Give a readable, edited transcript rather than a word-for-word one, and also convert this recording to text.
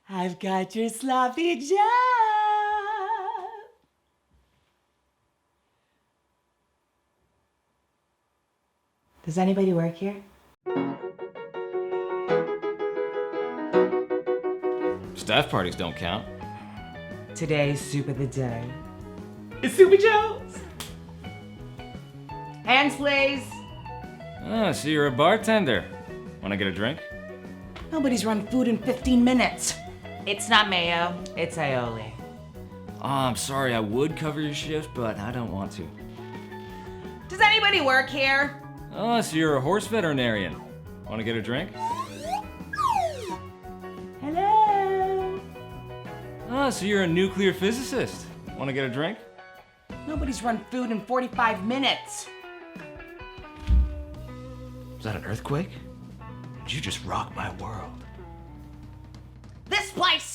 I've got your sloppy job. Does anybody work here? Staff parties don't count. Today's soup of the day. It's Super Joe's. Hands, please. Oh, so you're a bartender. Want to get a drink? Nobody's run food in 15 minutes. It's not mayo, it's aioli. Oh, I'm sorry, I would cover your shift, but I don't want to. Does anybody work here? Oh, so you're a horse veterinarian. Want to get a drink? Hello? Oh, so you're a nuclear physicist. Want to get a drink? Nobody's run food in 45 minutes. Was that an earthquake? Did you just rock my world? This place